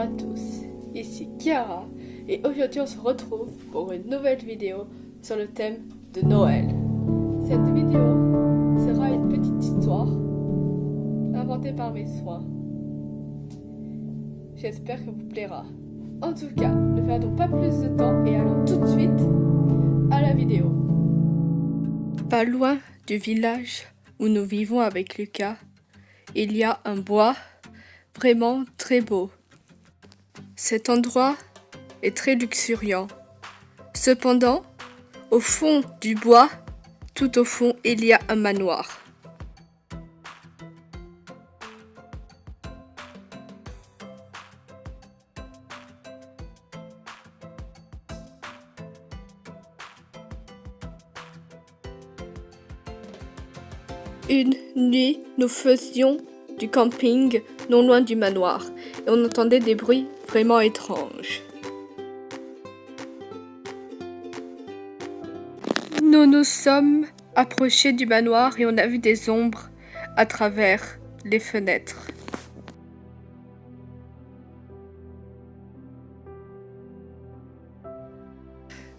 à tous, ici Chiara et aujourd'hui on se retrouve pour une nouvelle vidéo sur le thème de Noël. Cette vidéo sera une petite histoire inventée par mes soins. J'espère qu'elle vous plaira. En tout cas, ne perdons pas plus de temps et allons tout de suite à la vidéo. Pas loin du village où nous vivons avec Lucas, il y a un bois vraiment très beau. Cet endroit est très luxuriant. Cependant, au fond du bois, tout au fond, il y a un manoir. Une nuit, nous faisions du camping non loin du manoir et on entendait des bruits vraiment étranges. Nous nous sommes approchés du manoir et on a vu des ombres à travers les fenêtres.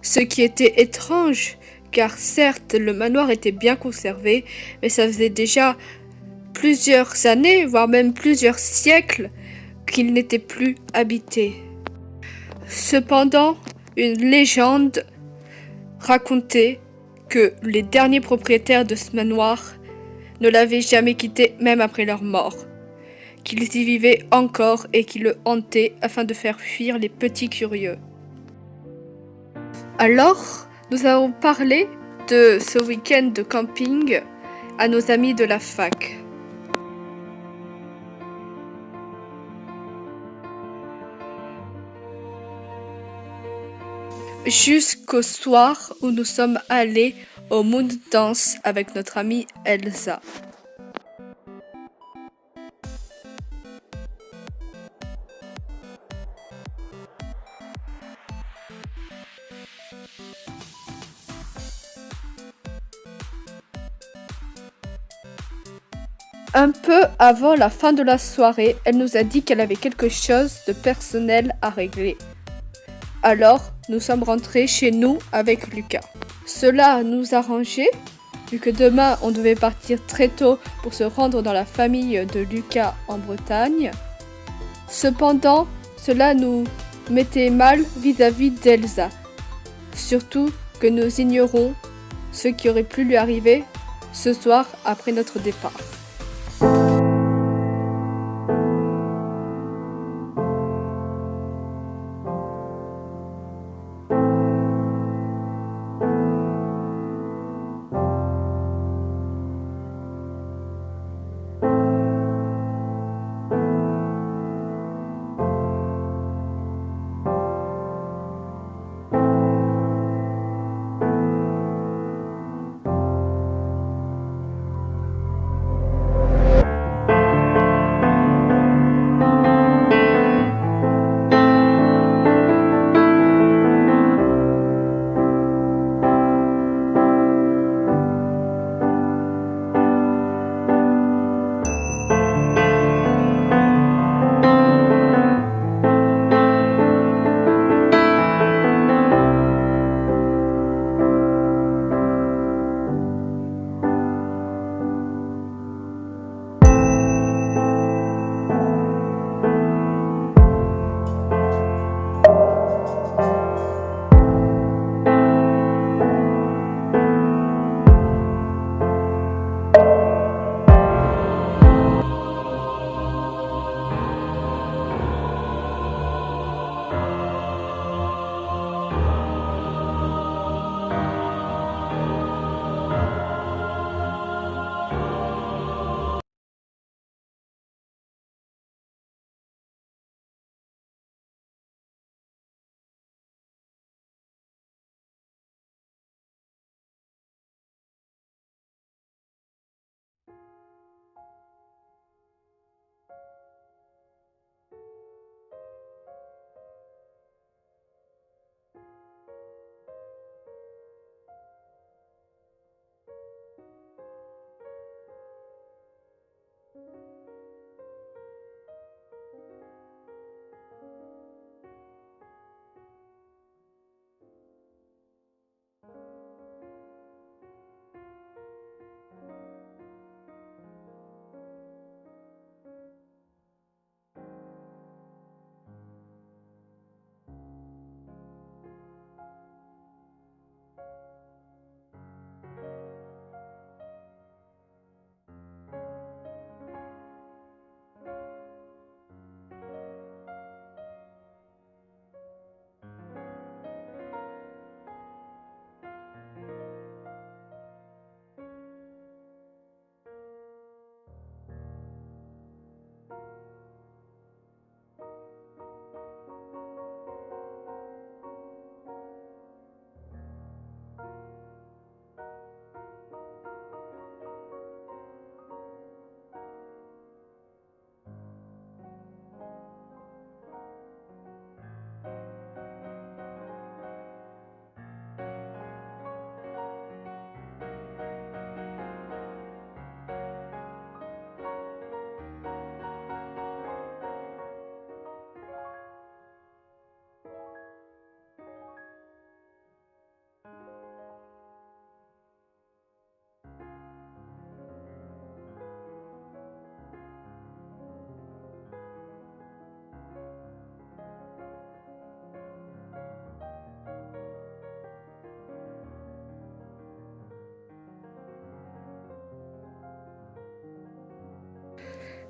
Ce qui était étrange, car certes le manoir était bien conservé, mais ça faisait déjà plusieurs années, voire même plusieurs siècles, qu'il n'était plus habité. Cependant, une légende racontait que les derniers propriétaires de ce manoir ne l'avaient jamais quitté même après leur mort, qu'ils y vivaient encore et qu'ils le hantaient afin de faire fuir les petits curieux. Alors, nous avons parlé de ce week-end de camping à nos amis de la fac. Jusqu'au soir où nous sommes allés au Moon Dance avec notre amie Elsa. Un peu avant la fin de la soirée, elle nous a dit qu'elle avait quelque chose de personnel à régler. Alors, nous sommes rentrés chez nous avec Lucas. Cela nous arrangeait, vu que demain on devait partir très tôt pour se rendre dans la famille de Lucas en Bretagne. Cependant, cela nous mettait mal vis-à-vis d'Elsa. Surtout que nous ignorons ce qui aurait pu lui arriver ce soir après notre départ.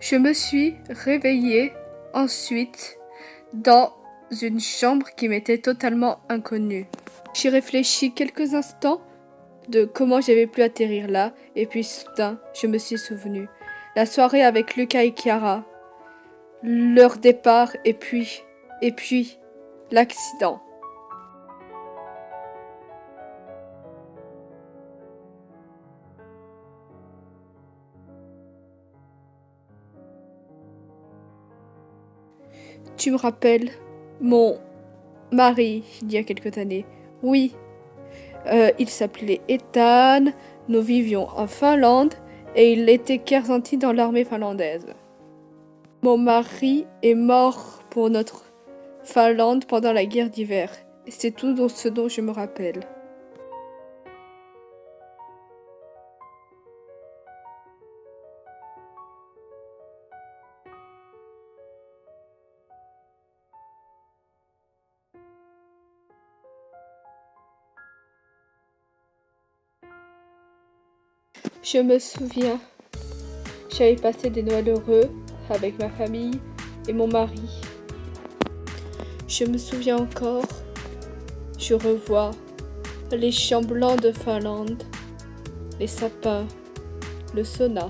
Je me suis réveillée ensuite dans une chambre qui m'était totalement inconnue. J'y réfléchis quelques instants de comment j'avais pu atterrir là, et puis soudain, je me suis souvenu. La soirée avec Lucas et Chiara, leur départ, et puis, l'accident. Tu me rappelles mon mari il y a quelques années. Oui, il s'appelait Ethan, nous vivions en Finlande et il était kersenti dans l'armée finlandaise. Mon mari est mort pour notre Finlande pendant la guerre d'hiver. Et c'est tout ce dont je me rappelle. Je me souviens, j'avais passé des Noëls heureux avec ma famille et mon mari. Je me souviens encore, je revois les champs blancs de Finlande, les sapins, le sauna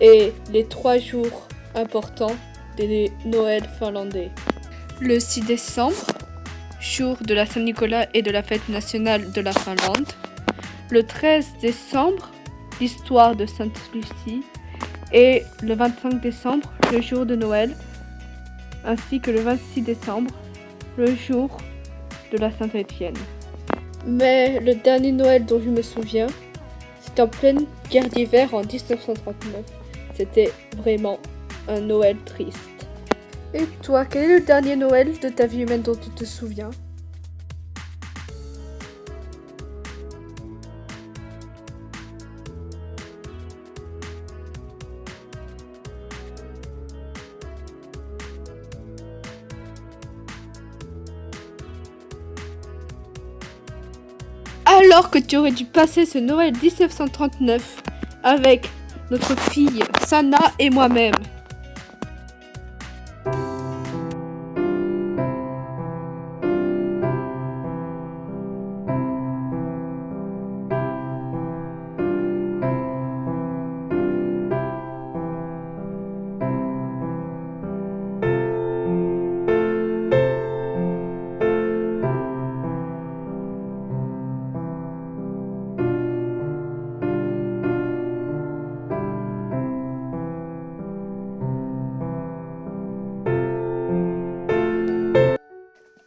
et les 3 jours importants des Noëls finlandais. Le 6 décembre, jour de la Saint-Nicolas et de la fête nationale de la Finlande. Le 13 décembre, l'histoire de Sainte-Lucie. Et le 25 décembre, le jour de Noël, ainsi que le 26 décembre, le jour de la Saint-Étienne. Mais le dernier Noël dont je me souviens, c'est en pleine guerre d'hiver en 1939. C'était vraiment un Noël triste. Et toi, quel est le dernier Noël de ta vie humaine dont tu te souviens ? Alors que tu aurais dû passer ce Noël 1939 avec notre fille Sana et moi-même.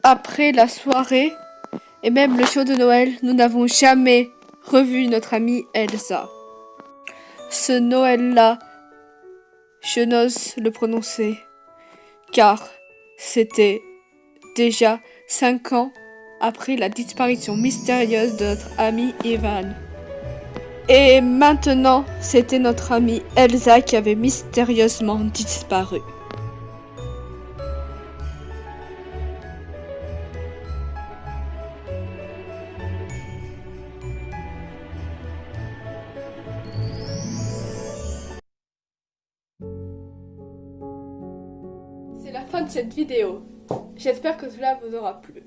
Après la soirée et même le show de Noël, nous n'avons jamais revu notre amie Elsa. Ce Noël-là, je n'ose le prononcer, car c'était déjà 5 ans après la disparition mystérieuse de notre ami Ivan. Et maintenant, c'était notre amie Elsa qui avait mystérieusement disparu. C'est la fin de cette vidéo. J'espère que cela vous aura plu.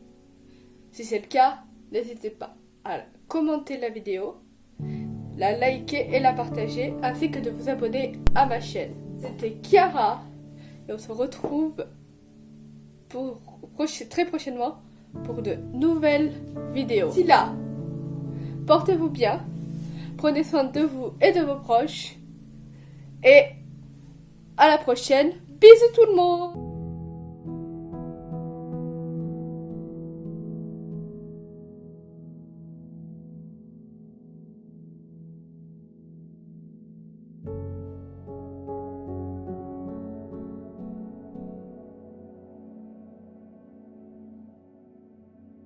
Si c'est le cas, n'hésitez pas à commenter la vidéo, la liker et la partager, ainsi que de vous abonner à ma chaîne. C'était Chiara et on se retrouve très prochainement pour de nouvelles vidéos. D'ici là, portez-vous bien, prenez soin de vous et de vos proches et à la prochaine. Bisous tout le monde!